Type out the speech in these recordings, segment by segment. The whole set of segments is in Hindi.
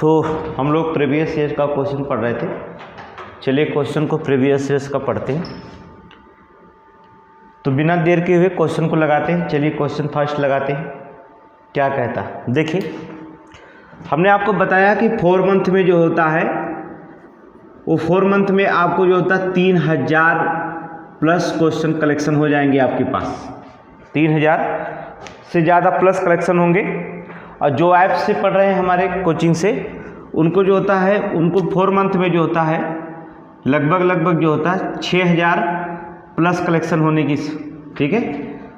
तो हम लोग प्रीवियस ईयर का क्वेश्चन पढ़ रहे थे। चलिए क्वेश्चन को प्रीवियस ईयर्स का पढ़ते हैं। तो बिना देर के हुए क्वेश्चन को लगाते हैं। चलिए क्वेश्चन फर्स्ट लगाते हैं। क्या कहता है देखिए, हमने आपको बताया कि 4 मंथ में जो होता है वो 4 मंथ में आपको जो होता है 3000 प्लस क्वेश्चन कलेक्शन हो जाएंगे आपके पास। 3000 से ज़्यादा प्लस कलेक्शन होंगे। और जो ऐप से पढ़ रहे हैं हमारे कोचिंग से, उनको जो होता है उनको 4 मंथ में जो होता है लगभग जो होता है 6000 प्लस कलेक्शन होने की। ठीक है,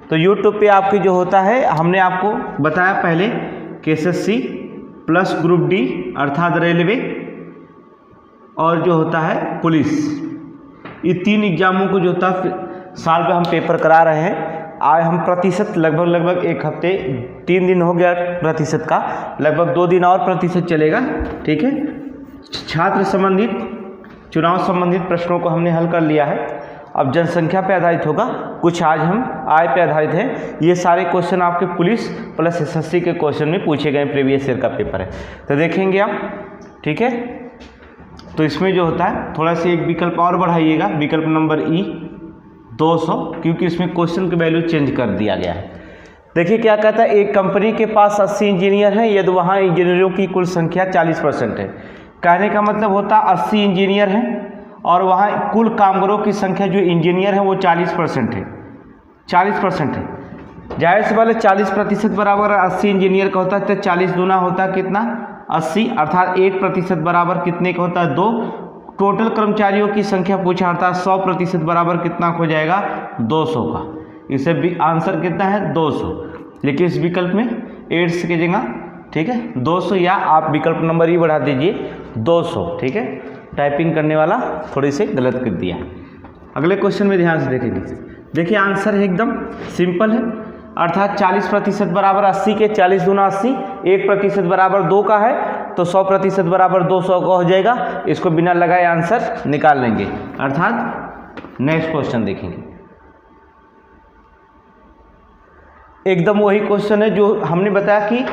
तो यूट्यूब पे आपकी जो होता है, हमने आपको बताया पहले कि एसएससी प्लस ग्रुप डी अर्थात रेलवे और जो होता है पुलिस, ये 3 एग्जामों को जो होता है साल पे हम पेपर करा रहे हैं। आज हम प्रतिशत लगभग 1 हफ्ते 3 दिन हो गया प्रतिशत का, लगभग 2 दिन और प्रतिशत चलेगा। ठीक है, छात्र संबंधित चुनाव संबंधित प्रश्नों को हमने हल कर लिया है। अब जनसंख्या पे आधारित होगा, कुछ आज हम आय पे आधारित हैं। ये सारे क्वेश्चन आपके पुलिस प्लस एसएससी के क्वेश्चन में पूछे गए प्रीवियस ईयर का पेपर है, तो देखेंगे आप। ठीक है, तो इसमें जो होता है थोड़ा सा एक विकल्प और बढ़ाइएगा, विकल्प नंबर ई 200, क्योंकि इसमें क्वेश्चन की वैल्यू चेंज कर दिया गया है। देखिए क्या कहता है, एक कंपनी के पास 80 इंजीनियर हैं यदि वहाँ इंजीनियरों की कुल संख्या 40% है। कहने का मतलब होता 80 इंजीनियर हैं और वहाँ कुल कामगारों की संख्या जो इंजीनियर है वो 40% है। 40% है, जाहिर सी बात है 40% बराबर 80 इंजीनियर का होता है, तो 40 दूना होता है कितना 80, अर्थात 1% बराबर कितने का होता है 2। टोटल कर्मचारियों की संख्या पूछा अर्थात 100% बराबर कितना हो जाएगा 200 का। इसे भी आंसर कितना है 200, लेकिन इस विकल्प में 8 से की जगह ठीक है 200, या आप विकल्प नंबर ई बढ़ा दीजिए 200। ठीक है, टाइपिंग करने वाला थोड़ी से गलत कर दिया। अगले क्वेश्चन में ध्यान से देखेंगे। देखिए आंसर है एकदम सिंपल है, अर्थात 40% बराबर 80 के 40 दूना 80, 1% बराबर 2 का है, तो 100% बराबर 200 का हो जाएगा। इसको बिना लगाए आंसर निकाल लेंगे। अर्थात नेक्स्ट क्वेश्चन देखेंगे, एकदम वही क्वेश्चन है जो हमने बताया कि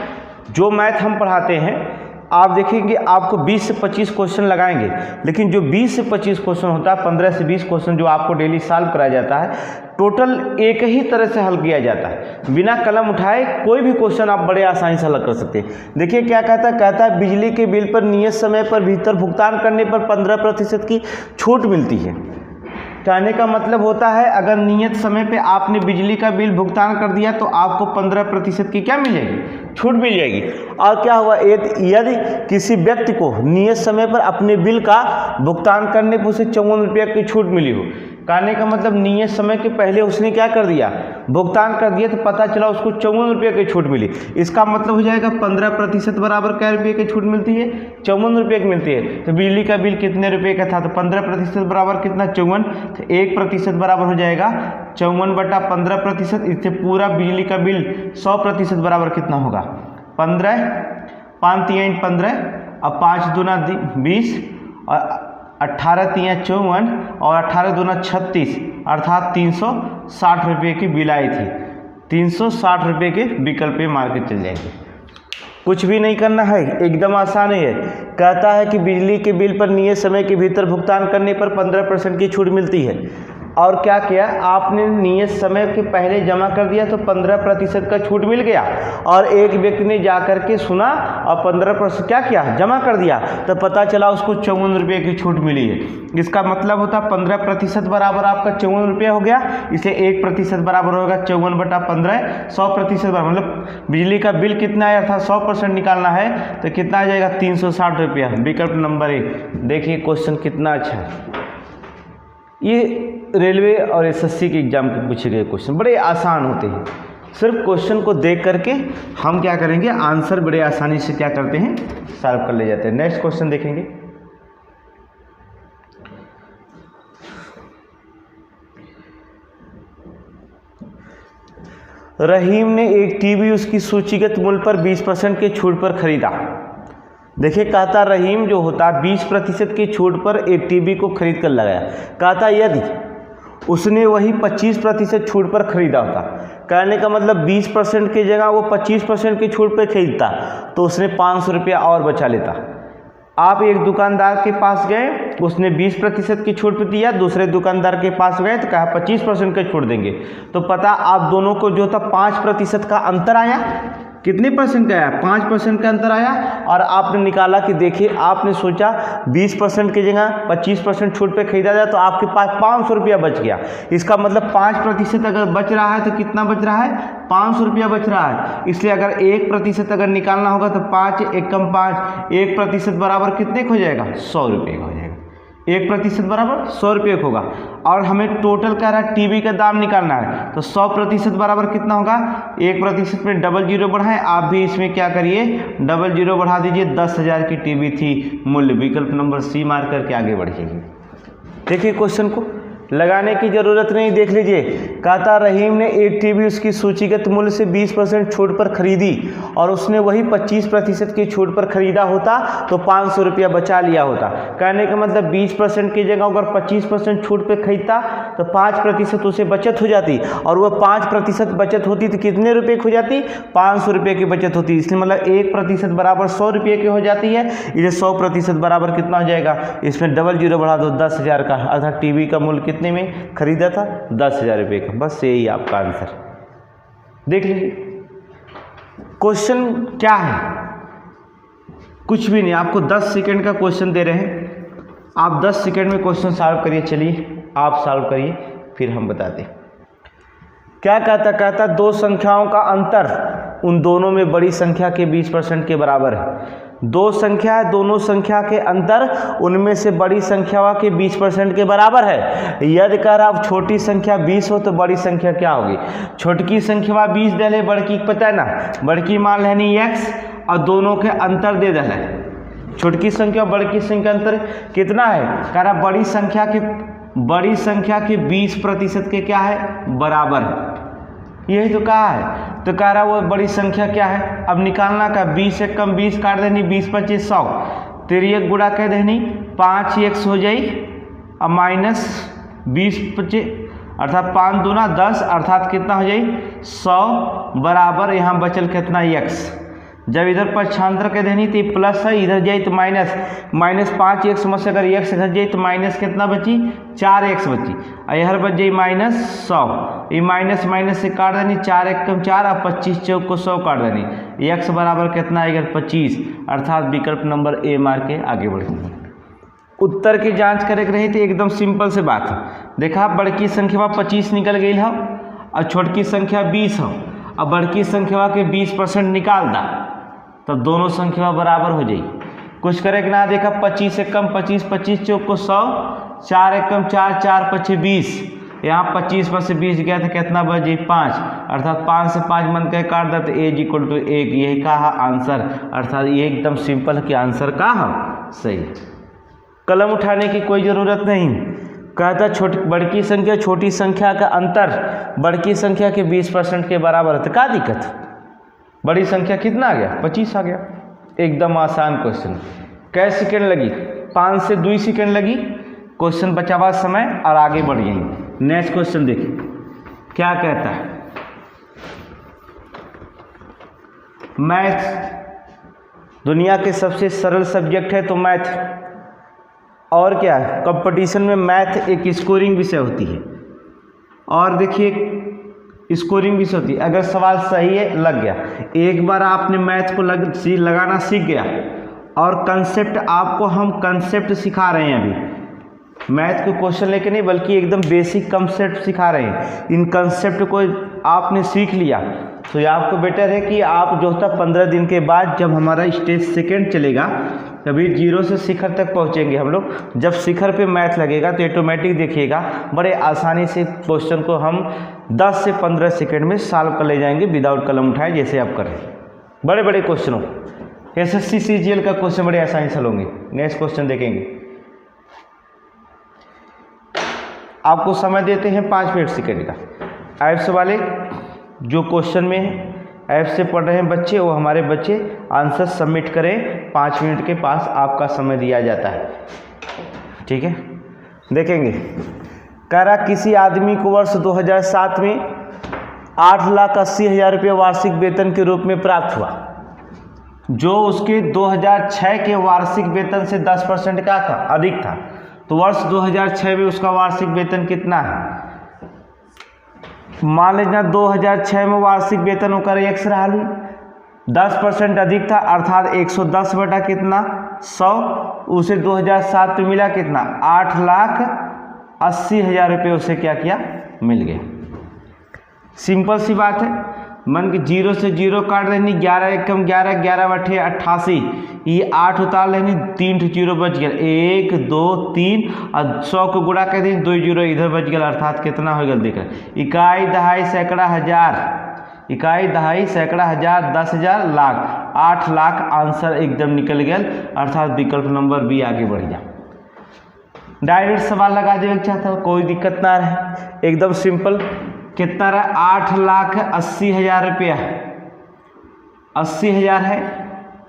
जो मैथ हम पढ़ाते हैं, आप देखेंगे आपको 20 से 25 क्वेश्चन लगाएंगे, लेकिन जो 20 से 25 क्वेश्चन होता है, 15 से 20 क्वेश्चन जो आपको डेली सॉल्व कराया जाता है, टोटल एक ही तरह से हल किया जाता है। बिना कलम उठाए कोई भी क्वेश्चन आप बड़े आसानी से हल कर सकते हैं। देखिए क्या कहता है बिजली के बिल पर नियत समय पर भीतर भुगतान करने पर 15% की छूट मिलती है। कहने का मतलब होता है अगर नियत समय पे आपने बिजली का बिल भुगतान कर दिया तो आपको 15% की क्या मिल जाएगी, छूट मिल जाएगी। और क्या हुआ, यदि किसी व्यक्ति को नियत समय पर अपने बिल का भुगतान करने पर उसे 54 रुपये की छूट मिली हो। कहने का मतलब नियत समय के पहले उसने क्या कर दिया, भुगतान कर दिया, तो पता चला उसको 54 रुपये की छूट मिली। इसका मतलब हो जाएगा 15% बराबर क्या रुपये की छूट मिलती है, 54 रुपये की मिलती है। तो बिजली का बिल कितने रुपये का था, तो 15% बराबर कितना 54, तो 1% बराबर हो जाएगा 54/15%। इससे पूरा बिजली का बिल 100% बराबर कितना होगा 15, 5 3 15, अब 5 दूना 20 और 18 3 54 और 18 दूना 36, अर्थात 360 रुपये की बिल आई थी। 360 रुपये के विकल्प पे मार के चल जाएंगे। कुछ भी नहीं करना है, एकदम आसान है। कहता है कि बिजली के बिल पर नियत समय के भीतर भुगतान करने पर 15% की छूट मिलती है। और क्या किया, आपने नियत समय के पहले जमा कर दिया तो 15% का छूट मिल गया, और एक व्यक्ति ने जा कर के सुना और 15% क्या किया, जमा कर दिया, तो पता चला उसको 54 रुपये की छूट मिली है। इसका मतलब होता 15% बराबर आपका 54 रुपये हो गया, इसलिए 1% बराबर होगा 54/15, 100% बराबर मतलब बिजली का बिल कितना है, अर्थात 100% निकालना है तो कितना आ जाएगा 360 रुपया। विकल्प नंबर ए। देखिए क्वेश्चन कितना अच्छा है। ये रेलवे और एसएससी के एग्जाम के पूछे गए क्वेश्चन बड़े आसान होते हैं। सिर्फ क्वेश्चन को देख करके हम क्या करेंगे, आंसर बड़े आसानी से क्या करते हैं, सॉल्व कर ले जाते हैं। नेक्स्ट क्वेश्चन देखेंगे। रहीम ने एक टीवी उसकी सूचीगत मूल्य पर 20% के छूट पर खरीदा। देखिए कहता रहीम जो होता 20% की छूट पर एक टीवी को खरीद कर लगाया। कहता यदि उसने वही 25% छूट पर खरीदा होता, कहने का मतलब 20% की जगह वो 25% की छूट पर खरीदता तो उसने 500 रुपया और बचा लेता। आप एक दुकानदार के पास गए, उसने 20% की छूट दिया, दूसरे दुकानदार के पास गए तो कहा 25% का छूट देंगे। तो पता आप दोनों को जो था 5% का अंतर आया। कितने परसेंट का आया? 5% का अंतर आया। और आपने निकाला कि देखिए, आपने सोचा 20% की जगह 25% छूट पे खरीदा जाए तो आपके पास 500 रुपया बच गया। इसका मतलब 5% अगर बच रहा है तो कितना बच रहा है? 500 रुपया बच रहा है। इसलिए अगर 1% अगर निकालना होगा तो 5 एकम 5, 1% बराबर कितने का हो जाएगा? 100 रुपये का हो जाएगा। 1% बराबर 100 रुपये का होगा। और हमें टोटल कह रहा है टीवी का दाम निकालना है, तो 100% बराबर कितना होगा? 1% में डबल जीरो बढ़ाएं। आप भी इसमें क्या करिए, डबल जीरो बढ़ा दीजिए। 10,000 की टीवी थी, मूल्य विकल्प नंबर सी मार करके आगे बढ़ जाइए। देखिए क्वेश्चन को लगाने की जरूरत नहीं, देख लीजिए। कहता रहीम ने एक टीवी उसकी सूचीगत मूल्य से 20% छूट पर खरीदी और उसने वही 25% की छूट पर खरीदा होता तो 500 रुपया बचा लिया होता। कहने का मतलब 20% की जगह अगर 25% छूट पर खरीदता तो 5% उसे बचत हो जाती, और वह 5% बचत होती तो कितने रुपये की हो जाती? 500 रुपये की बचत होती। इसलिए मतलब 1% बराबर 100 रुपये की हो जाती है। इसे 100% बराबर कितना हो जाएगा? इसमें डबल जीरो बढ़ा दो, 10,000 का, अर्थात टीवी का मूल्य कितने में खरीदा था? 10,000 रुपये का। बस यही आपका आंसर। देख लीजिए क्वेश्चन क्या है, कुछ भी नहीं। आपको 10 सेकंड का क्वेश्चन दे रहे हैं, आप 10 सेकंड में क्वेश्चन सॉल्व करिए। चलिए आप सॉल्व करिए, फिर हम बताते हैं। क्या कहता दो संख्याओं का अंतर उन दोनों में बड़ी संख्या के 20% के बराबर है। दो संख्या है, दोनों संख्या के अंतर उनमें से बड़ी संख्या के 20% के बराबर है। यदि कर आप छोटी संख्या 20 हो तो बड़ी संख्या क्या होगी? छोटकी संख्या 20 दे ले, बड़की पता है ना, बड़की मान लेनी x और दोनों के अंतर दे दे। छोटकी संख्या बड़की संख्या अंतर कितना है? कह रहा बड़ी संख्या के 20% के क्या है? बराबर है। यही तो कहा है। तो कह रहा वो बड़ी संख्या क्या है? अब निकालना का 20 एक कम 20 काट देनी, 20 25 100, तेरी एक गुड़ा कह देनी, 5x हो जाई और माइनस 20 25, अर्थात 5 दूना 10, अर्थात कितना हो जाई? 100 बराबर यहाँ बचल कितना? x। जब इधर पक्षांतर कह देनी तो प्लस है, इधर जाए तो माइनस 5x में से अगर x घर जाए तो माइनस कितना बची? 4x बची। और यहर बच जाए -100, ये माइनस से काट देनी, 4 एक कम 4 और 25 चौक को 100 काट देनी। x बराबर कितना आएगा? 25, अर्थात विकल्प नंबर ए मार के आगे बढ़ेंगे। उत्तर की जांच करे रही तो एकदम सिंपल से बात है। देखा बड़की संख्या 25 निकल गई है और छोटकी संख्या 20 है, और बड़की संख्या के 20% निकाल दा तब दोनों संख्या बराबर हो जाई। कुछ करे कि ना, देखा 25 एक कम 25, 25 चौक को 100, 4 एक कम 4, 4 25 20, यहाँ 25 में से 20 गया था कितना बचे? 5, अर्थात 5 से 5 मन के काट दे तो एज इक्वल टू 1। यही कहा आंसर, अर्थात ये एकदम सिंपल है कि आंसर का है सही। कलम उठाने की कोई ज़रूरत नहीं। कहता बड़की संख्या छोटी संख्या का अंतर बड़की संख्या के 20% के बराबर है, तो क्या दिक्कत? बड़ी संख्या कितना आ गया? 25 आ गया। एकदम आसान क्वेश्चन। कै सेकेंड लगी? 5 से 2 सेकेंड लगी। क्वेश्चन बचावा समय और आगे बढ़ गई। नेक्स्ट क्वेश्चन देखिए क्या कहता है। मैथ दुनिया के सबसे सरल सब्जेक्ट है, तो मैथ और क्या है, कंपटीशन में मैथ एक स्कोरिंग विषय होती है। और देखिए स्कोरिंग विषय होती है, अगर सवाल सही है लग गया, एक बार आपने मैथ को लगाना सीख गया। और कंसेप्ट आपको हम कंसेप्ट सिखा रहे हैं अभी, मैथ को क्वेश्चन लेके नहीं बल्कि एकदम बेसिक कंसेप्ट सिखा रहे हैं। इन कंसेप्ट को आपने सीख लिया तो ये आपको बेटर है कि आप जो होता 15 दिन के बाद जब हमारा स्टेज सेकेंड चलेगा तभी 0 से शिखर तक पहुंचेंगे हम लोग। जब शिखर पे मैथ लगेगा तो ऑटोमेटिक देखिएगा बड़े आसानी से क्वेश्चन को हम 10 से 15 सेकंड में सॉल्व कर ले जाएंगे विदाउट कलम उठाए, जैसे आप करें। बड़े बड़े क्वेश्चनों SSC CGL का क्वेश्चन बड़े आसानी से होंगे। नेक्स्ट क्वेश्चन देखेंगे। आपको समय देते हैं 5 मिनट सेकेंड का। ऐप्स वाले जो क्वेश्चन में ऐप से पढ़ रहे हैं बच्चे, वो हमारे बच्चे आंसर सबमिट करें। 5 मिनट के पास आपका समय दिया जाता है, ठीक है। देखेंगे कह रहा किसी आदमी को वर्ष 2007 में 8,80,000 रुपये वार्षिक वेतन के रूप में प्राप्त हुआ। जो उसके 2006 के वार्षिक वेतन से 10% क्या था, अधिक था। तो वर्ष 2006 में उसका वार्षिक वेतन कितना है, मान लीजिए 2006 में वार्षिक वेतन होकर x रहा, 10% अधिक था अर्थात 110 बटा कितना 100, उसे 2007 में मिला कितना 8,80,000 रुपये उसे क्या किया, मिल गया। सिंपल सी बात है, मन के 0 से 0 काट लेनी, 11 एकम 11, 11 बटे 88, ये 8 उतार लेनी, 3 0 बच गया, 1 2 3 और 100 को गुणा कर देंगे, 2 0 इधर बच गया अर्थात कितना हो गया, देखा इकाई दहाई सैकड़ा हजार, इकाई दहाई सैकड़ा हजार, 10,000 लाख, 8 लाख आंसर एकदम निकल गया अर्थात विकल्प नंबर बी आगे बढ़ गया। डायरेक्ट सवाल लगा देना चाहता हूँ, कोई दिक्कत ना रहे, एकदम सिंपल। कितना रहा, 8,80,000 रुपया, 80,000 है,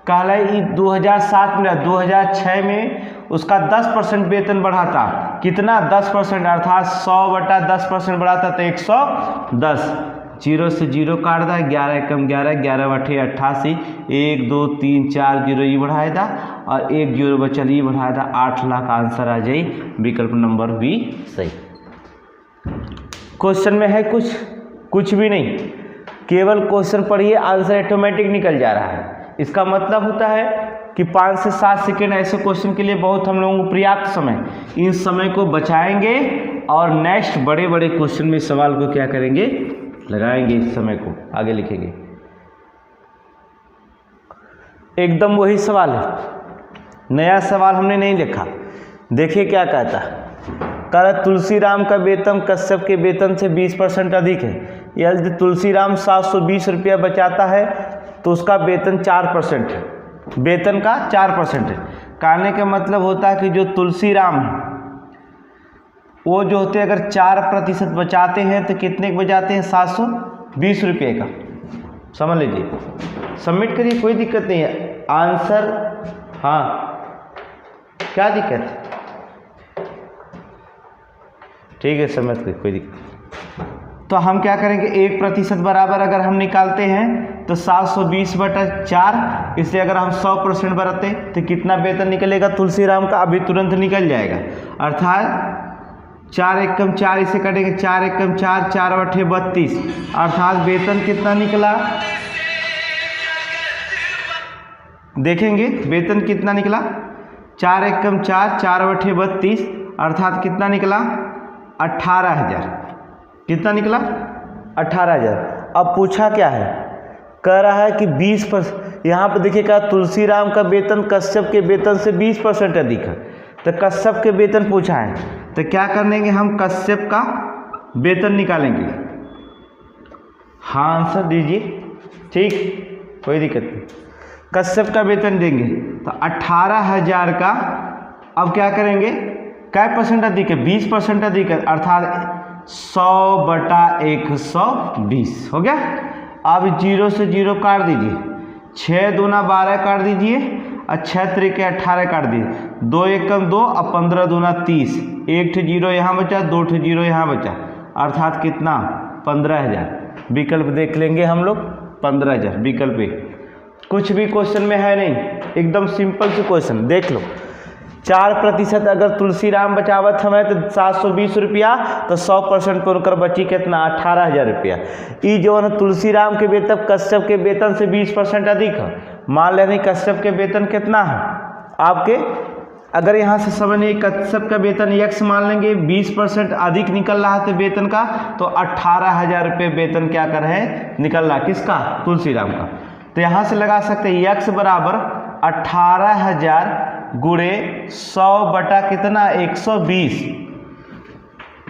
कहला 2007 में, 2006 में उसका 10% वेतन बढ़ा था, कितना 10% अर्थात 100 बटा 10% बढ़ा था तो 110, 0 से 0 काट दा, 11 एकम 11, 11 बटे 88, 1 2 3 4 0 ये बढ़ाया था और 1 0 बचल ये बढ़ाया था, 8 लाख आंसर आ जाए विकल्प नंबर बी सही। क्वेश्चन में है कुछ भी नहीं, केवल क्वेश्चन पढ़िए आंसर ऑटोमेटिक निकल जा रहा है। इसका मतलब होता है कि 5 से 7 सेकेंड ऐसे क्वेश्चन के लिए बहुत हम लोगों को पर्याप्त समय, इन समय को बचाएंगे और नेक्स्ट बड़े बड़े क्वेश्चन में सवाल को क्या करेंगे, लगाएंगे, इस समय को आगे लिखेंगे। एकदम वही सवाल है, नया सवाल हमने नहीं लिखा। देखिए क्या कहता है, कह रहा तुलसीराम का वेतन कश्यप के वेतन से 20% अधिक है। यदि तुलसीराम 720 रुपया बचाता है तो उसका वेतन 4% है, वेतन का 4% है। कहने का मतलब होता है कि जो तुलसीराम है वो जो होते हैं अगर 4% बचाते हैं तो कितने के बचाते हैं, 720 रुपये का। समझ लीजिए, सबमिट करिए, कोई दिक्कत नहीं है। आंसर हाँ, क्या दिक्कत है, ठीक है समझ गए, कोई दिक्कत। तो हम क्या करेंगे, 1% बराबर अगर हम निकालते हैं तो 720 बटा 4, इसलिए अगर हम 100% बराते तो कितना वेतन निकलेगा तुलसीराम का, अभी तुरंत निकल जाएगा। अर्थात 4 एकम 4 इसे कटेंगे, 4 एकम 4, 4 बटे 32, अर्थात वेतन कितना निकला, देखेंगे वेतन कितना निकला, 4 एकम 4, 4 बटे 32, अर्थात कितना निकला 18,000, कितना निकला 18,000। अब पूछा क्या है, कह रहा है कि 20%, यहाँ पर देखिएगा तुलसीराम का वेतन कश्यप के वेतन से 20% अधिक है, तो कश्यप के वेतन पूछा है, तो क्या करेंगे हम, कश्यप का वेतन निकालेंगे। हाँ आंसर दीजिए, ठीक कोई दिक्कत नहीं। कश्यप का वेतन देंगे तो 18,000 का, अब क्या करेंगे, क्या % अधिक है, 20% अधिक है, अर्थात 100 बटा 120 हो गया। अब 0 से 0 काट दीजिए, 6 दूना 12 काट दीजिए और 6 त्रिके 18 काट दीजिए, 2 एकम 2 और 15 दूना 30, 1 0 यहाँ बचा, 2 0 यहाँ बचा, अर्थात कितना 15,000। विकल्प देख लेंगे हम लोग, 15,000 विकल्प ए। कुछ भी क्वेश्चन में है नहीं, एकदम सिंपल से क्वेश्चन देख लो। 4% अगर तुलसीराम बचावत हमें तो 720 रुपया, तो 100% पर उनकर बची कितना 18,000 रुपया। ये जो है तुलसीराम के वेतन कश्यप के वेतन से 20% अधिक है। मान लें कश्यप के वेतन कितना है आपके, अगर यहाँ से समझिए कश्यप का वेतन x मान लेंगे, 20% अधिक निकल रहा है तो वेतन का, तो 18,000 रुपये वेतन क्या कर रहे हैं, निकल रहा, किसका, तुलसीराम का। तो यहाँ से लगा सकते हैं x बराबर 18,000 गुणे 100 बटा कितना 120।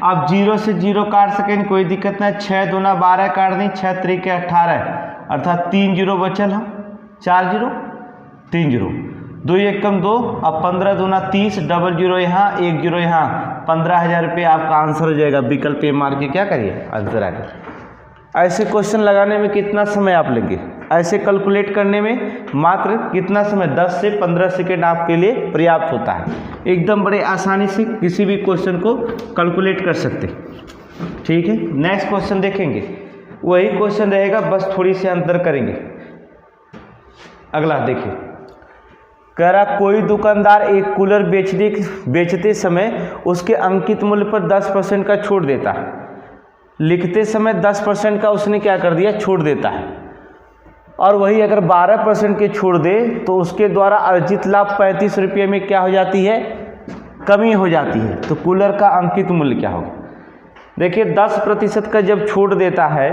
आप 0 से 0 काट सकें, कोई दिक्कत नहीं, 6 दूना 12 काट दी, 6 त्रिके 18, अर्थात 3 0 बचल हम, 4 0 3 0, 2 एकम 2 और 15 दूना 30, डबल 0 यहाँ, 1 0 यहाँ, 15,000 रुपये आपका आंसर हो जाएगा। विकल्प ए मार के क्या करिए, आंसर आ गया। ऐसे क्वेश्चन लगाने में कितना समय आप लेंगे, ऐसे कैलकुलेट करने में मात्र कितना समय, 10 से 15 सेकेंड आपके लिए पर्याप्त होता है। एकदम बड़े आसानी से किसी भी क्वेश्चन को कैलकुलेट कर सकते, ठीक है। नेक्स्ट क्वेश्चन देखेंगे, वही क्वेश्चन रहेगा, बस थोड़ी सी अंतर करेंगे। अगला देखिए, कह रहा कोई दुकानदार एक कूलर बेचते समय उसके अंकित मूल्य पर 10% का छूट देता है। लिखते समय 10% का उसने क्या कर दिया, छूट देता है, और वही अगर 12% की छूट दे तो उसके द्वारा अर्जित लाभ 35 रुपये में क्या हो जाती है, कमी हो जाती है। तो कूलर का अंकित मूल्य क्या होगा। देखिए 10% का जब छूट देता है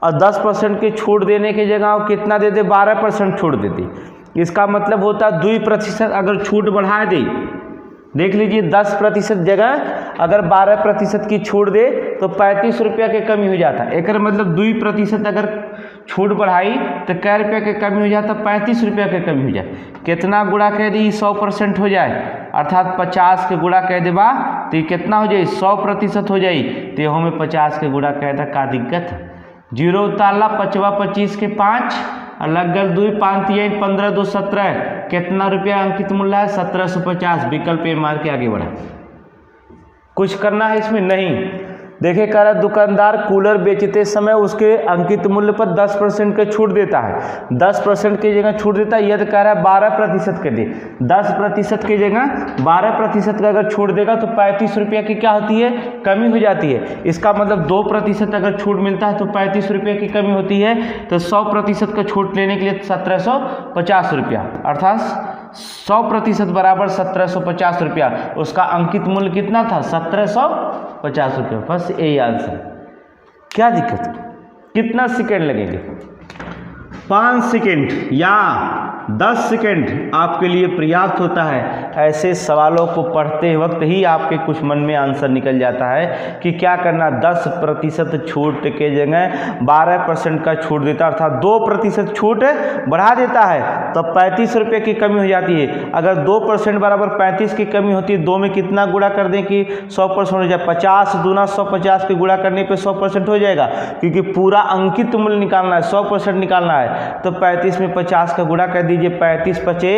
और 10% की छूट देने की जगह वो कितना दे दे, 12% छूट देती। इसका मतलब होता है 2% अगर छूट बढ़ा दे, देख लीजिए 10% जगह अगर 12% की छूट दे तो 35 रुपया की कमी हो जाता है। एक मतलब 2% अगर छूट बढ़ाई तो कै रुपया की कमी हो जाता, 35 रुपया की कमी हो जाए। कितना गुणा कह दी, 100% हो जाए, अर्थात 50 के गुणा कह देबा तो ये कितना हो जाए, 100% हो जाए। तो यहों में 50 के गुणा कह दा, का दिक्कत। 0 उतारला, 5 25 के 5 और लग गल 2 5 3 15 2 17। कितना रुपया अंकित मूल्य है, 1750। विकल्प ए मार के आगे बढ़ा। कुछ करना है इसमें नहीं। देखिए कह रहा दुकानदार कूलर बेचते समय उसके अंकित मूल्य पर 10% का छूट देता है। 10% की जगह छूट देता है, यदि कह रहा है 12% के दे। 10% की जगह 12% का अगर छूट देगा तो 35 रुपये की क्या होती है, कमी हो जाती है। इसका मतलब 2% अगर छूट मिलता है तो 35 रुपये की कमी होती है। तो 100% का छूट लेने के लिए 1750 रुपया, अर्थात 100% बराबर 1750 रुपया। उसका अंकित मूल्य कितना था, 1750 रुपया। बस यही आंसर। क्या दिक्कत, कितना सेकेंड लगेंगे, 5 सेकेंड या 10 सेकेंड आपके लिए पर्याप्त होता है। ऐसे सवालों को पढ़ते वक्त ही आपके कुछ मन में आंसर निकल जाता है कि क्या करना। 10% छूट के जगह 12% का छूट देता है, अर्थात 2% छूट बढ़ा देता है तो 35 रुपये की कमी हो जाती है। अगर 2% बराबर 35 की कमी होती है, 2 में कितना गुणा कर दें कि 100% हो जाए। 50 दूना 150 के गुणा करने पे 100% हो जाएगा, क्योंकि पूरा अंकित मूल्य निकालना है, 100% निकालना है। तो 35 में 50 का गुणा कर दीजिए, 35 पचे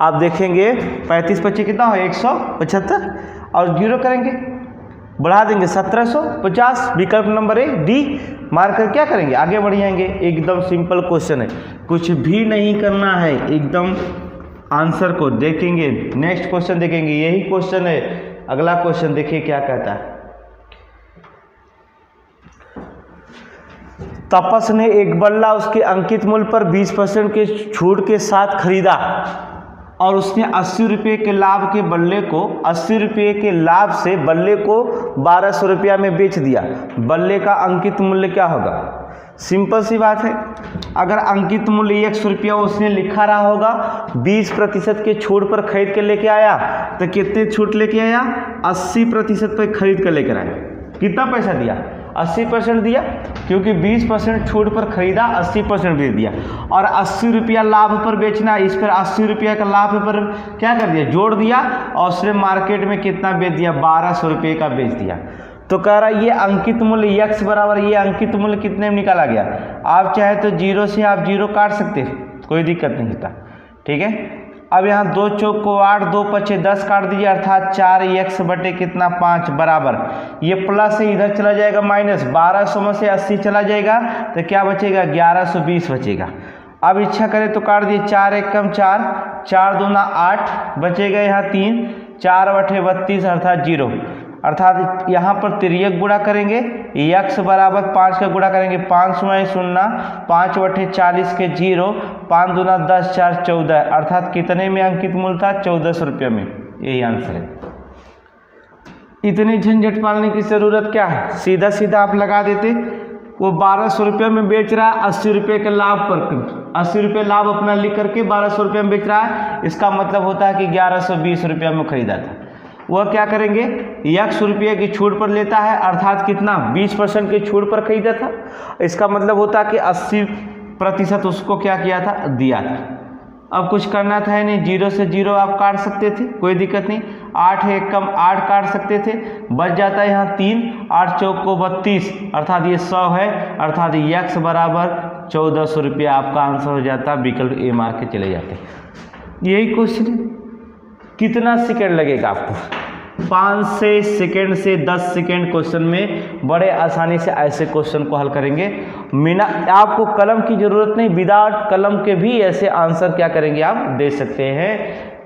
आप देखेंगे 35 पचे कितना हो, 175, और 0 करेंगे, बढ़ा देंगे 1750। विकल्प नंबर ए डी मारकर क्या करेंगे, आगे बढ़ जाएंगे। एकदम सिंपल क्वेश्चन है, कुछ भी नहीं करना है, एकदम आंसर को देखेंगे। नेक्स्ट क्वेश्चन देखेंगे, यही क्वेश्चन है। अगला क्वेश्चन देखिए क्या कहता है। तपस ने एक बल्ला उसके अंकित मूल्य पर 20% के छूट के साथ खरीदा और उसने 80 रुपये के लाभ के बल्ले को 80 रुपये के लाभ से बल्ले को 1200 रुपया में बेच दिया। बल्ले का अंकित मूल्य क्या होगा। सिंपल सी बात है, अगर अंकित मूल्य 100 रुपया उसने लिखा रहा होगा, 20% के छूट पर खरीद के लेके आया तो कितने छूट लेके आया, 80% पर खरीद कर लेकर आया। कितना पैसा दिया, 80% दिया, क्योंकि 20% छूट पर खरीदा, 80% दे दिया। और 80 रुपया लाभ पर बेचना, इस पर 80 रुपया का लाभ पर क्या कर दिया, जोड़ दिया, और उसने मार्केट में कितना बेच दिया, 1200 रुपये का बेच दिया। तो कह रहा ये अंकित मूल्य x बराबर ये अंकित मूल्य कितने में निकाला गया। आप चाहे तो 0 से आप 0 काट सकते, कोई दिक्कत नहीं होता, ठीक है। अब यहाँ 2 चौक को 8, 2 पचे 10 काट दीजिए, अर्थात 4x बटे कितना 5 बराबर, ये प्लस से इधर चला जाएगा माइनस, 1200 में से 80 चला जाएगा तो क्या बचेगा, 1120 बचेगा। अब इच्छा करें तो काट दिए, 4 1 कम 4, 4 दूना 8 बचेगा, यहाँ 3, 4 बटे 32 अर्थात 0। अर्थात यहाँ पर तिर्यक गुणा करेंगे, x बराबर 5 का गुणा करेंगे, 5 में 0, 5 बटे 40 के 0, 5 दूना 10, 4 14, अर्थात कितने में अंकित मूल्य था, 1400 रुपये में। यही आंसर है। इतनी झंझट पालने की ज़रूरत क्या है, सीधा सीधा आप लगा देते। वो 1200 रुपये में बेच रहा है, 80 रुपये के लाभ पर, 80 रुपये लाभ अपना लिख करके 1200 रुपये में बेच रहा है। इसका मतलब होता है कि 1120 रुपये में खरीदा था। वह क्या करेंगे, 100 रुपये की छूट पर लेता है, अर्थात कितना 20% की छूट पर खरीदा था। इसका मतलब होता है कि 80% उसको क्या किया था, दिया था। अब कुछ करना था नहीं, 0 से 0 आप काट सकते थे, कोई दिक्कत नहीं। 8 1 कम 8 काट सकते थे, बच जाता है यहाँ 3, 8 चौक को 32, अर्थात ये 100 है, अर्थात x बराबर 1400 रुपया आपका आंसर हो जाता। विकल्प ए मार के चले जाते। यही क्वेश्चन है। कितना सेकंड लगेगा आपको, 5 सेकंड से 10 सेकंड क्वेश्चन में बड़े आसानी से ऐसे क्वेश्चन को हल करेंगे। आपको कलम की ज़रूरत नहीं, विदाउट कलम के भी ऐसे आंसर क्या करेंगे आप दे सकते हैं।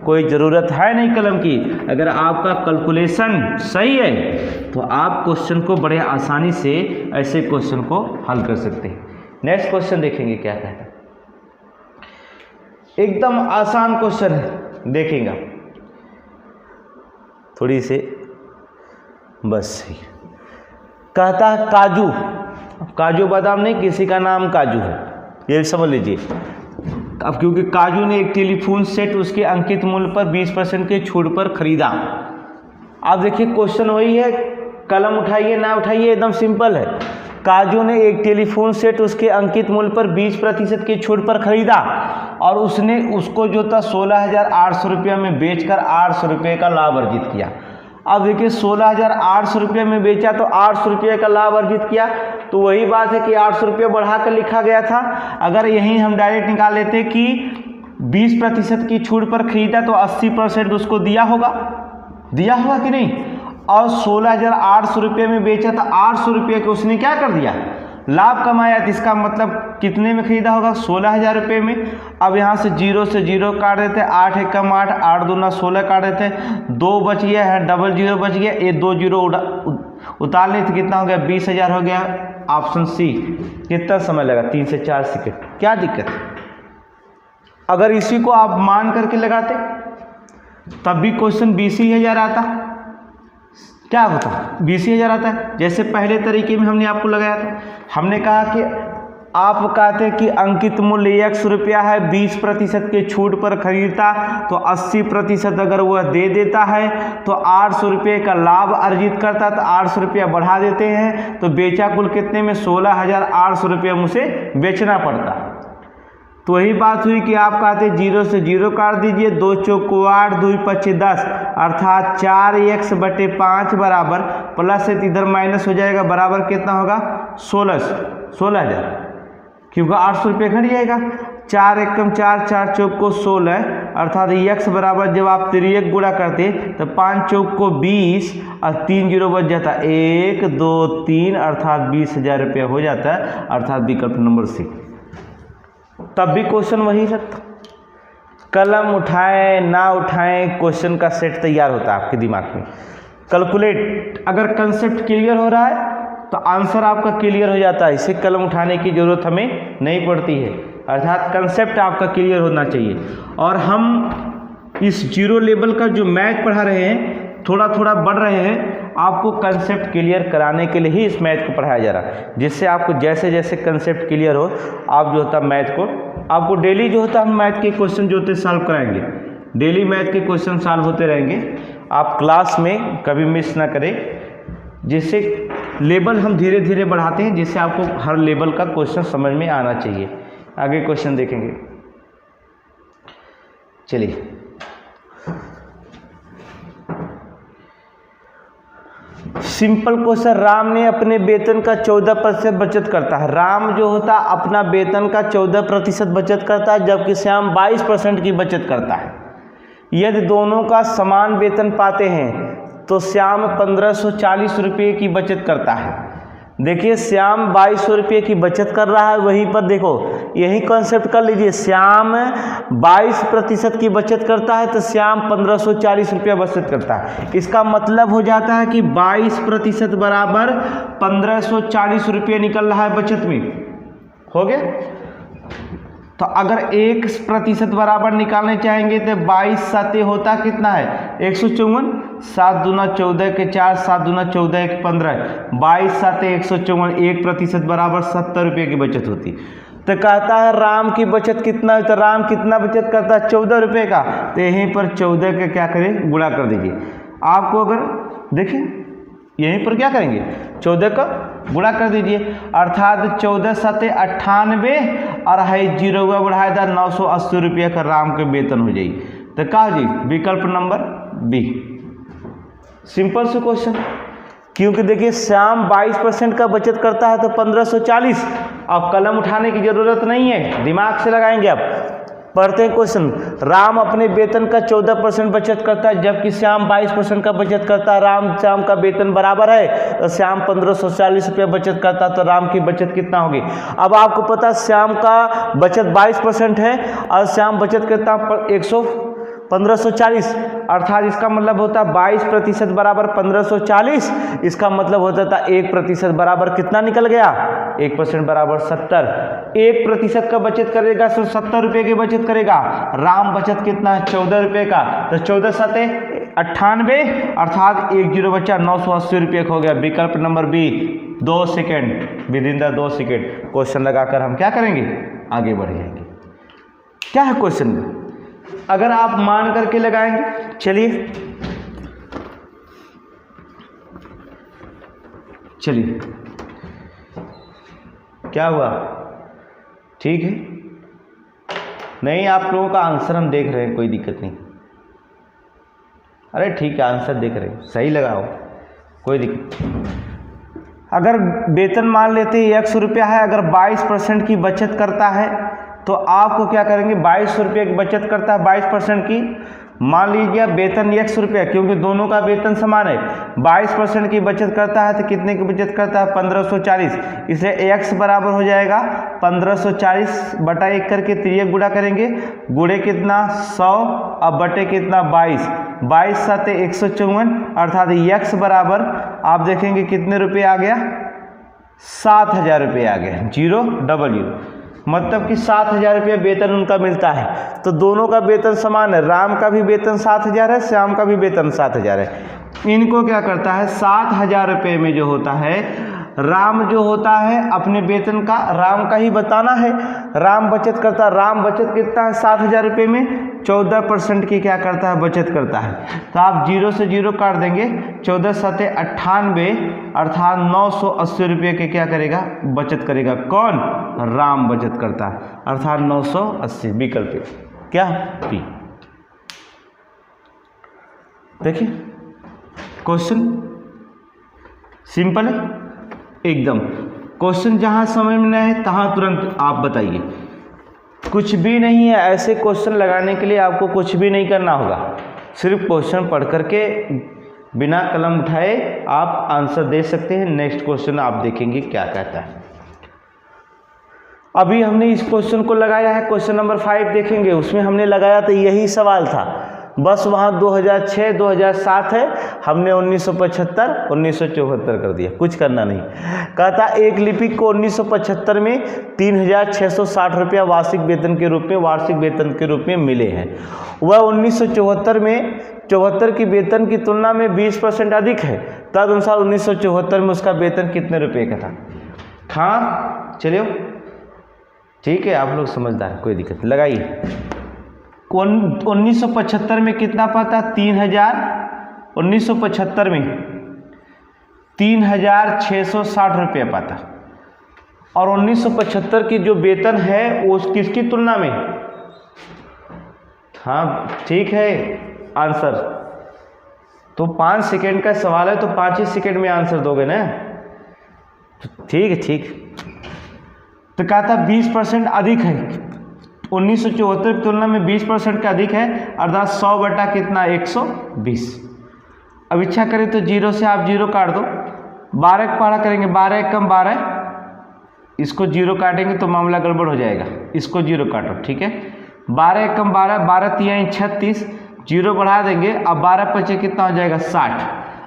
कोई ज़रूरत है नहीं कलम की। अगर आपका कैलकुलेशन सही है तो आप क्वेश्चन को बड़े आसानी से ऐसे क्वेश्चन को हल कर सकते हैं। नेक्स्ट क्वेश्चन देखेंगे क्या कहता है। एकदम आसान क्वेश्चन है, देखेंगे थोड़ी से बस सही। कहता है काजू, काजू बादाम नहीं, किसी का नाम काजू है, ये समझ लीजिए। अब क्योंकि काजू ने एक टेलीफोन सेट उसके अंकित मूल्य पर 20% के छूट पर खरीदा। अब देखिए क्वेश्चन वही है, कलम उठाइए ना उठाइए, एकदम सिंपल है। काजू ने एक टेलीफोन सेट उसके अंकित मूल्य पर 20% की छूट पर खरीदा और उसने उसको जो था 16,800 रुपये में बेचकर 800 रुपये का लाभ अर्जित किया। अब देखिए 16,800 रुपये में बेचा तो 800 रुपये का लाभ अर्जित किया, तो वही बात है कि 800 रुपये बढ़ा कर लिखा गया था। अगर यहीं हम डायरेक्ट निकाल लेते कि 20% की छूट पर खरीदा तो 80% उसको दिया होगा कि नहीं, और 16,800 रुपये में बेचा तो 800 रुपये के उसने क्या कर दिया, लाभ कमाया। तो इसका मतलब कितने में खरीदा होगा, 16,000 रुपये में। अब यहाँ से 0 से 0 काट देते, 8 एकम 8, 8 दूना 16 काट देते, 2 बच गया है, डबल 0 बच गया, ये 2 0 उतार ले तो कितना हो गया, 20,000 हो गया। Option C. कितना समय लगा, 3 से 4 सेकंड, क्या दिक्कत है। अगर इसी को आप मान करके लगाते तब भी क्वेश्चन 20,000 आता, क्या होता, 20,000 आता है। जैसे पहले तरीके में हमने आपको लगाया था, हमने कहा कि आप कहते हैं कि अंकित मूल्य 100 रुपया है, 20% के छूट पर खरीदता तो 80% अगर वह दे देता है तो 800 रुपये का लाभ अर्जित करता, तो 800 रुपया बढ़ा देते हैं तो बेचा कुल कितने में, 16,800 रुपये मुझे बेचना पड़ता। तो वही बात हुई कि आप कहते 0 से 0 काट दीजिए, 2 चौक 8, 2 पच्चीस 10, अर्थात 4x/5 बराबर प्लस से इधर माइनस हो जाएगा, बराबर कितना होगा, 16,000, क्योंकि 800 रुपये घट जाएगा। 4 एकम 4, 4 चौक को 16, अर्थात x बराबर जब आप 3 गुणा करते तो 5 चौक को 20 और 3 0 बच जाता, 1 2 3, अर्थात 20,000 रुपया हो जाता है, अर्थात विकल्प नंबर सी। तब भी क्वेश्चन वही लगता, कलम उठाएं ना उठाएं क्वेश्चन का सेट तैयार होता है आपके दिमाग में। कैलकुलेट, अगर कंसेप्ट क्लियर हो रहा है तो आंसर आपका क्लियर हो जाता है, इसे कलम उठाने की ज़रूरत हमें नहीं पड़ती है, अर्थात कंसेप्ट आपका क्लियर होना चाहिए। और हम इस 0 लेवल का जो मैथ पढ़ा रहे हैं, थोड़ा थोड़ा बढ़ रहे हैं, आपको कंसेप्ट क्लियर कराने के लिए ही इस मैथ को पढ़ाया जा रहा है, जिससे आपको जैसे जैसे कंसेप्ट क्लियर हो आप जो होता मैथ को, आपको डेली जो होता हम मैथ के क्वेश्चन जो होते सॉल्व कराएंगे, डेली मैथ के क्वेश्चन सॉल्व होते रहेंगे। आप क्लास में कभी मिस ना करें, जिससे लेवल हम धीरे धीरे बढ़ाते हैं, जिससे आपको हर लेवल का क्वेश्चन समझ में आना चाहिए। आगे क्वेश्चन देखेंगे, चलिए। सिंपल क्वेश्चन, राम ने अपने वेतन का 14% बचत करता है। राम जो होता अपना वेतन का 14% बचत करता है, जबकि श्याम 22% की बचत करता है। यदि दोनों का समान वेतन पाते हैं तो श्याम 1540 रुपये की बचत करता है। देखिए श्याम 2200 रुपये की बचत कर रहा है, वहीं पर देखो यही कॉन्सेप्ट कर लीजिए, श्याम 22% की बचत करता है तो श्याम 1540 रुपया बचत करता है। इसका मतलब हो जाता है कि 22% बराबर 1540 रुपये निकल रहा है बचत में, हो गया। तो अगर 1% बराबर निकालने चाहेंगे तो 22 साते होता कितना है, 154, 7 दूना 14 के 4, 7 दूना 14 के 15, 22 साते 154, 1% बराबर 70 रुपये की बचत होती। तो कहता है राम की बचत कितना है, तो राम कितना बचत करता है, 14 रुपये का, तो यहीं पर 14 के क्या करें, गुणा कर दीजिए। आपको अगर देखिए यहीं पर क्या करेंगे, 14 का गुणा कर दीजिए, अर्थात 14 सते 98 और है 0 बढ़ाया था 980 रुपये का राम के वेतन हो जाए। तो कहा जी विकल्प नंबर बी। सिंपल से क्वेश्चन, क्योंकि देखिए श्याम 22% का बचत करता है तो 1540, अब कलम उठाने की जरूरत नहीं है, दिमाग से लगाएंगे आप। पढ़ते हैं क्वेश्चन। राम अपने वेतन का 14% बचत करता है, जबकि श्याम 22% का बचत करता है। श्याम का वेतन बराबर है तो श्याम 1540 रुपये बचत करता है, तो राम की बचत कितना होगी। अब आपको पता है श्याम का बचत 22% है और श्याम बचत करता है 1540, अर्थात इसका मतलब होता है 22% बराबर 1540। इसका मतलब होता था 1% बराबर कितना निकल गया, 1% बराबर 70। 1% का बचत करेगा तो 70 रुपये की बचत करेगा। राम बचत कितना है, 14 रुपये का, तो 14 7 98, अर्थात 10 बचा, 980 रुपये हो गया। विकल्प number B 2 second, within the 2 second question लगाकर हम क्या करेंगे, आगे बढ़ जाएंगे। क्या है क्वेश्चन में, अगर आप मान करके लगाएंगे, चलिए क्या हुआ, ठीक है, नहीं आप लोगों का आंसर हम देख रहे हैं, कोई दिक्कत नहीं। अरे ठीक है, आंसर देख रहे हैं, सही लगाओ, कोई दिक्कत नहीं। अगर वेतन मान लेते हैं 100 रुपया है, अगर 22% की बचत करता है तो आपको क्या करेंगे, 2200 रुपये की बचत करता है 22% की। मान लीजिए वेतन 100 रुपया, क्योंकि दोनों का वेतन समान है, 22% की बचत करता है तो कितने की बचत करता है, 1540। इसलिए x बराबर हो जाएगा 1540 बटा 1 करके 3 गुणा करेंगे, गुणे कितना 100, अब बटे कितना 22, 22 7 154, अर्थात x बराबर आप देखेंगे कितने रुपये आ गया, 7000 रुपये आ गया, 000, मतलब कि 7000 रुपये वेतन उनका मिलता है। तो दोनों का वेतन समान है, राम का भी वेतन 7000 है, श्याम का भी वेतन 7000 है। इनको क्या करता है, 7000 रुपये में जो होता है, राम जो होता है अपने वेतन का राम का ही बताना है। राम बचत करता है, राम बचत कितना है 7000 रुपये में, 14% की क्या करता है, बचत करता है। तो आप 0 से 0 काट देंगे, 14 7 98, अर्थात 980 रुपये के क्या करेगा, बचत करेगा। कौन, राम बचत करता है, अर्थात 980, विकल्प क्या पी। देखिए क्वेश्चन सिंपल है एकदम। क्वेश्चन जहां समझ में नहीं है तहां तुरंत आप बताइए, कुछ भी नहीं है। ऐसे क्वेश्चन लगाने के लिए आपको कुछ भी नहीं करना होगा, सिर्फ क्वेश्चन पढ़ करके बिना कलम उठाए आप आंसर दे सकते हैं। नेक्स्ट क्वेश्चन आप देखेंगे क्या कहता है। अभी हमने इस क्वेश्चन को लगाया है, क्वेश्चन नंबर 5 देखेंगे, उसमें हमने लगाया तो यही सवाल था, बस वहाँ 2006 2007 है, हमने 1975 1974 कर दिया, कुछ करना नहीं। कहता एक लिपिक को 1975 में 3660 रुपया वार्षिक वेतन के रूप में मिले हैं। वह 1974 में 74 की वेतन की तुलना में 20% अधिक है, तदनुसार 1974 में उसका वेतन कितने रुपये का था। हाँ चलिए ठीक है, आप लोग समझदार, कोई दिक्कत नहीं, लगाइए। 1975 में कितना पाता, 3000, 1975 में 3660 रुपया पाता। और 1975 की जो वेतन है वो किसकी तुलना में, हाँ ठीक है आंसर, तो 5 सेकेंड का सवाल है तो 5 ही सेकेंड में आंसर दोगे ना, ठीक है ठीक। तो कहता 20% अधिक है, 1974 की तुलना में 20% का अधिक है, अर्थात 100 बटा कितना 120। अब इच्छा करें तो 0 से आप 0 काट दो, 12 का पढ़ा करेंगे, 12 एक कम 12, इसको 0 काटेंगे तो मामला गड़बड़ हो जाएगा, इसको 0 काटो, ठीक है। 12 एक कम 12, 12 3 36, 0 बढ़ा देंगे, अब 12 पचे कितना हो जाएगा 60,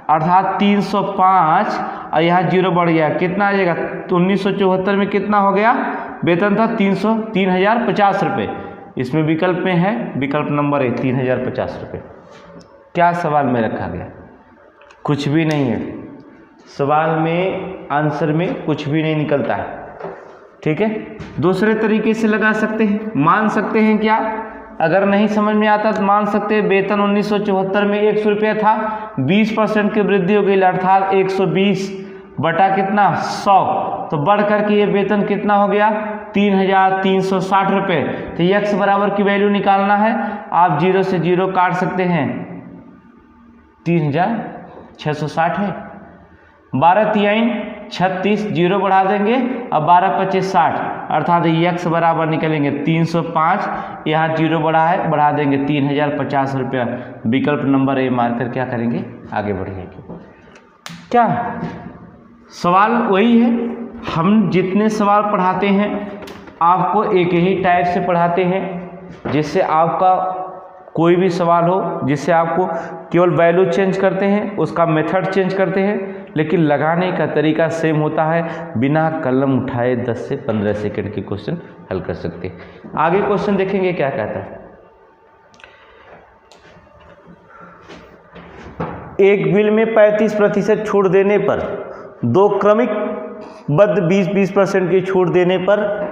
अर्थात 305, और यहाँ 0 बढ़ गया, कितना आ जाएगा, 1974 में कितना हो गया वेतन था 3050 रुपये, इसमें विकल्प में है, विकल्प नंबर 1 3050 रुपये। क्या सवाल में रखा गया, कुछ भी नहीं है, सवाल में आंसर में कुछ भी नहीं निकलता है, ठीक है। दूसरे तरीके से लगा सकते हैं, मान सकते हैं क्या, अगर नहीं समझ में आता तो मान सकते हैं वेतन 1974 में 100 रुपया था, 20% की वृद्धि हो गई, अर्थात 120 बटा कितना 100, तो बढ़ करके ये वेतन कितना हो गया 3360 रुपये। तो x बराबर की वैल्यू निकालना है, आप 0 से 0 काट सकते हैं, 3660 है, 12 3 36, जीरो बढ़ा देंगे और 12 25 60, अर्थात x बराबर निकलेंगे 305, यहाँ जीरो बढ़ा है, बढ़ा देंगे 3050 रुपया। विकल्प नंबर ए मारकर क्या करेंगे, आगे बढ़ेंगे। क्या सवाल वही है, हम जितने सवाल पढ़ाते हैं आपको एक ही टाइप से पढ़ाते हैं, जिससे आपका कोई भी सवाल हो, जिससे आपको केवल वैल्यू चेंज करते हैं, उसका मेथड चेंज करते हैं, लेकिन लगाने का तरीका सेम होता है। बिना कलम उठाए 10 से 15 सेकंड के क्वेश्चन हल कर सकते हैं। आगे क्वेश्चन देखेंगे क्या कहता है। एक बिल में 35% छूट देने पर, दो क्रमिक बद्ध 20% की छूट देने पर,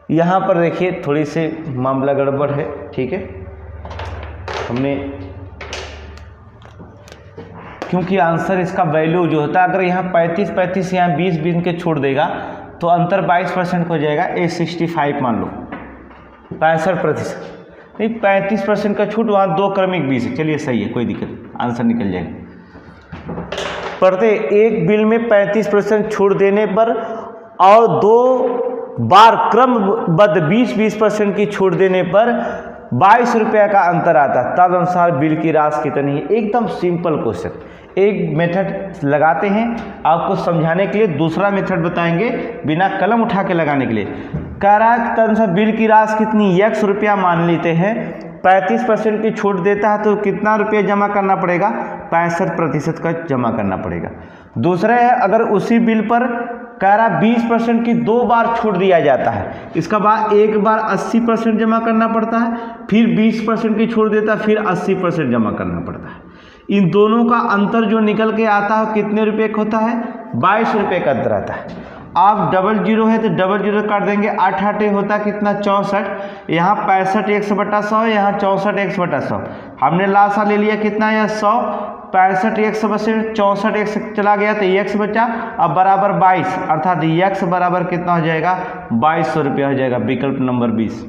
यहाँ पर देखिए थोड़ी से मामला गड़बड़ है, ठीक है। हमने क्योंकि आंसर इसका वैल्यू जो होता है, अगर यहाँ 35 यहाँ 20 के छोड़ देगा तो अंतर 22% हो जाएगा। 865 मान लो, 65% नहीं, 35% का छूट, वहाँ दो क्रमिक 20 है। चलिए सही है, कोई दिक्कत, आंसर निकल जाएगा। पढ़ते, एक बिल में 35% छूट देने पर और दो बार क्रमबद्ध 20% की छूट देने पर 22 रुपये का अंतर आता है, तदनुसार बिल की राशि कितनी है। एकदम सिंपल क्वेश्चन। एक मेथड लगाते हैं आपको समझाने के लिए, दूसरा मेथड बताएंगे बिना कलम उठा के लगाने के लिए। कह रहा है तदनुसार बिल की राशि कितनी, x रुपया मान लेते हैं। 35% की छूट देता है तो कितना रुपये जमा करना पड़ेगा, 65% का जमा करना पड़ेगा। दूसरा है, अगर उसी बिल पर कह रहा 20% की दो बार छूट दिया जाता है, इसका बाद एक बार 80% जमा करना पड़ता है, फिर 20% की छूट देता है, फिर 80% जमा करना पड़ता है। इन दोनों का अंतर जो निकल के आता है कितने रुपये का होता है, 22 रुपये का अंतर आता है। आप डबल जीरो है तो डबल जीरो काट देंगे, 8 8 होता है कितना, 64। यहाँ 65x/100, यहाँ 64x/100। हमने लासा ले लिया कितना, यह 100, 65x से 64x चला गया तो x बचा, अब बराबर 22, अर्थात x बराबर कितना हो जाएगा, 2200 रुपया हो जाएगा। विकल्प नंबर 20।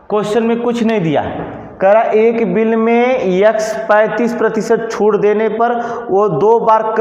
क्वेश्चन में कुछ नहीं दिया है, कह रहा एक बिल में x 35% छूट देने पर वो दो बार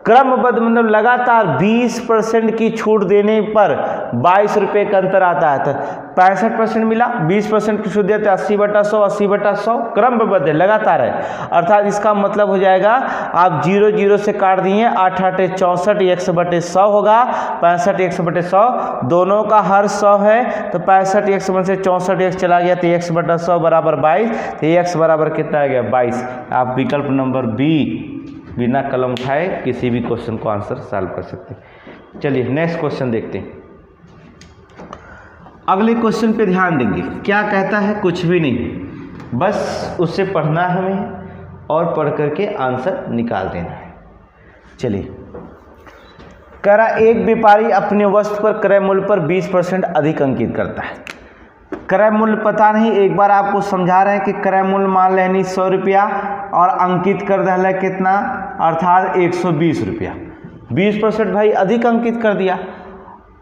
क्रमबद्ध मतलब लगातार 20% की छूट देने पर 22 रुपये का अंतर आता है। तो 65% मिला, 20% की छूट देते 80/100, 80/100 क्रमबद्ध है, लगातार है। अर्थात इसका मतलब हो जाएगा, आप 0 0 से काट दिए, 8 8 64, x/100 होगा, 65 x/100, दोनों का हर 100 है तो 65 x से 64 x चला गया तो x/100 बराबर 22, तो x बराबर कितना आ गया, 22। आप विकल्प नंबर बी बिना कलम उठाए किसी भी क्वेश्चन को आंसर सॉल्व कर सकते हैं। चलिए नेक्स्ट क्वेश्चन देखते हैं। अगले क्वेश्चन पे ध्यान देंगे, क्या कहता है, कुछ भी नहीं, बस उससे पढ़ना है हमें और पढ़ करके आंसर निकाल देना है। चलिए, कह रहा एक व्यापारी अपने वस्तु पर क्रय मूल्य पर 20% अधिक अंकित करता है। क्रय मूल्य पता नहीं, एक बार आपको समझा रहे हैं कि क्रय मूल्य मान लेनी 100 रुपया और अंकित कर दिया कितना, अर्थात 120 रुपया। 20% भाई अधिक अंकित कर दिया।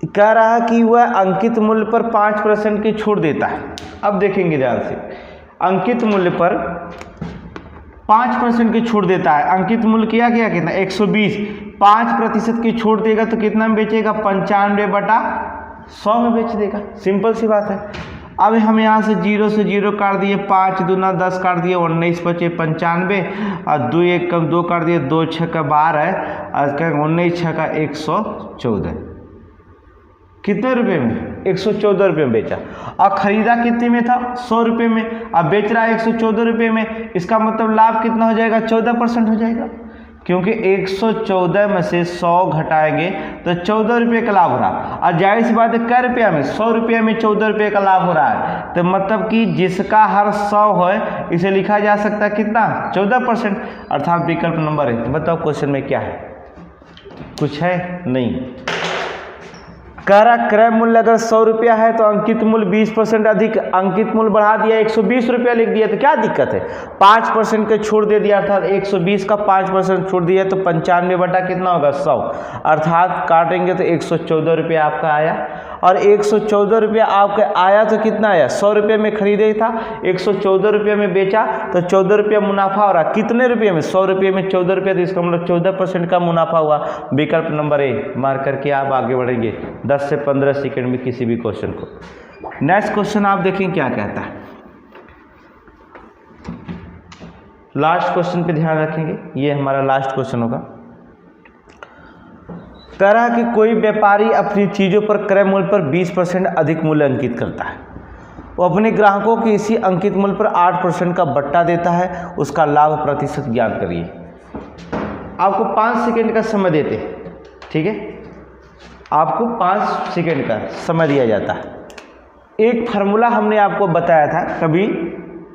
कह रहा है कि वह अंकित मूल्य पर 5% की छूट देता है। अब देखेंगे ध्यान से, अंकित मूल्य पर 5% की छूट देता है। अंकित मूल्य किया गया कितना, 120, 5% की छूट देगा तो कितना में बेचेगा, 95/100 में बेच देगा। सिंपल सी बात है। अब हम यहाँ से 0 काट दिए, 5 दूना 10 काट दिए, 19 बचे 95, और 2 1 कम 2 काट दिए, 2 6 का 12, और 19 6 का 114। कितने रुपए में, 114 रुपये में बेचा। और खरीदा कितने में था, 100 रुपये में, अब बेच रहा है 114 रुपये में। इसका मतलब लाभ कितना हो जाएगा, 14% हो जाएगा, क्योंकि 114 में से 100 घटाएंगे तो 14 रुपये का लाभ हो रहा। और जाहिर सी बात है, कै रुपया में, 100 रुपये में 14 रुपये का लाभ हो रहा है। तो मतलब कि जिसका हर 100 है, इसे लिखा जा सकता है कितना, 14%, अर्थात विकल्प नंबर है। तो बताओ क्वेश्चन में क्या है, कुछ है नहीं। कह रहा क्रय मूल्य अगर 100 रुपया है तो अंकित मूल्य 20% अधिक, अंकित मूल्य बढ़ा दिया 120 रुपया लिख दिया, तो क्या दिक्कत है, 5% के छूट दे दिया, अर्थात 120 का 5% छूट दिया तो 95 बटा कितना होगा, 100, अर्थात काटेंगे तो 114 रुपया आपका आया। और 114 रुपया आपके आया तो कितना आया, 100 रुपये में खरीदे था, 114 रुपये में बेचा तो 14 रुपया मुनाफा हो रहा। कितने रुपये में, 100 रुपये में 14 रुपया, तो इसका मतलब 14% का मुनाफा हुआ। विकल्प नंबर ए मार्क करके आप आगे बढ़ेंगे 10 से 15 सेकेंड में किसी भी क्वेश्चन को। नेक्स्ट क्वेश्चन आप देखें क्या कहता है। लास्ट क्वेश्चन पे ध्यान रखेंगे, ये हमारा लास्ट क्वेश्चन होगा। तरह कि कोई व्यापारी अपनी चीज़ों पर क्रय मूल्य पर 20% अधिक मूल्य अंकित करता है। वो अपने ग्राहकों को इसी अंकित मूल्य पर 8% का बट्टा देता है, उसका लाभ प्रतिशत ज्ञात करिए। आपको 5 सेकेंड का समय देते हैं, ठीक है, आपको 5 सेकेंड का समय दिया जाता है। एक फार्मूला हमने आपको बताया था कभी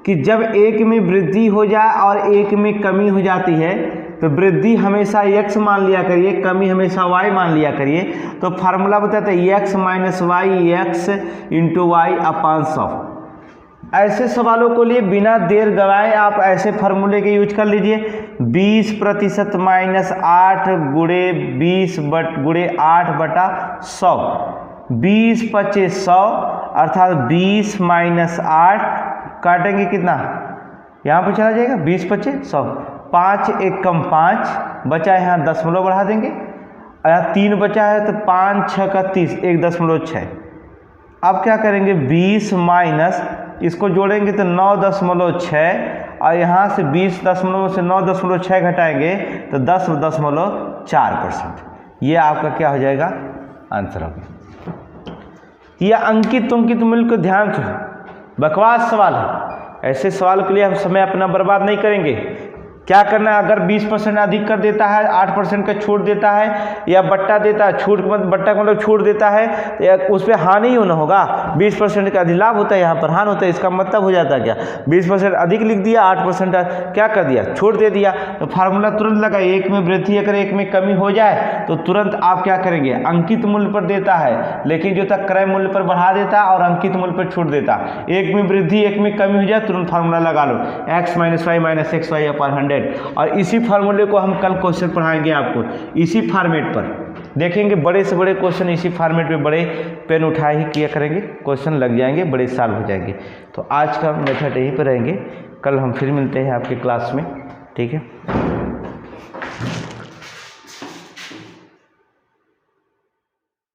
कि जब एक में वृद्धि हो जाए और एक में कमी हो जाती है तो वृद्धि हमेशा x मान लिया करिए, कमी हमेशा y मान लिया करिए। तो फार्मूला बताते हैं x minus y x into y upon 100। ऐसे सवालों को लिए बिना देर गवाए आप ऐसे फार्मूले के यूज कर लीजिए। 20% माइनस 8 गुणे 20 गुणे 8 बटा 100, 20 × 100 अर्थात 20 माइनस 8 काटेंगे कितना, यहाँ पर चला जाएगा 20 × 100, 5 एक कम 5 बचा है, यहाँ दशमलव बढ़ा देंगे, यहाँ 3 बचा है तो 5 6 का 30, 1.6। अब क्या करेंगे 20 माइनस इसको जोड़ेंगे तो 9.6 और यहाँ से 20 दशमलव से 9.6 घटाएंगे तो 10.4%। ये आपका क्या हो जाएगा, आंसर होगा। यह अंकित मूल्य को ध्यान से, बकवास सवाल है, ऐसे सवाल के लिए हम समय अपना बर्बाद नहीं करेंगे। क्या करना है, अगर 20% अधिक कर देता है, 8% का छूट देता है या बट्टा देता है, छूट बट्टा का मतलब छूट देता है तो उस पर हानि ही ना होगा। 20% का अधिलाभ होता है, यहाँ पर हानि होता है, इसका मतलब हो जाता है क्या, 20% अधिक लिख दिया, 8% क्या कर दिया, छूट दे दिया। तो फार्मूला तुरंत लगा, एक में वृद्धि अगर एक में कमी हो जाए तो तुरंत आप क्या करेंगे, अंकित मूल्य पर देता है लेकिन जो तक क्रय मूल्य पर बढ़ा देता है और अंकित मूल्य पर छूट देता। एक में वृद्धि एक में कमी हो जाए तुरंत फार्मूला लगा लो, x minus y minus x y upon 100। और इसी फार्मूले को हम कल क्वेश्चन पढ़ाएंगे आपको इसी फॉर्मेट पर, देखेंगे बड़े से बड़े क्वेश्चन इसी फॉर्मेट में बड़े पेन उठाए ही किया करेंगे, क्वेश्चन लग जाएंगे, बड़े साल हो जाएंगे। तो आज का मेथड यहीं पर रहेंगे, कल हम फिर मिलते हैं आपके क्लास में, ठीक है।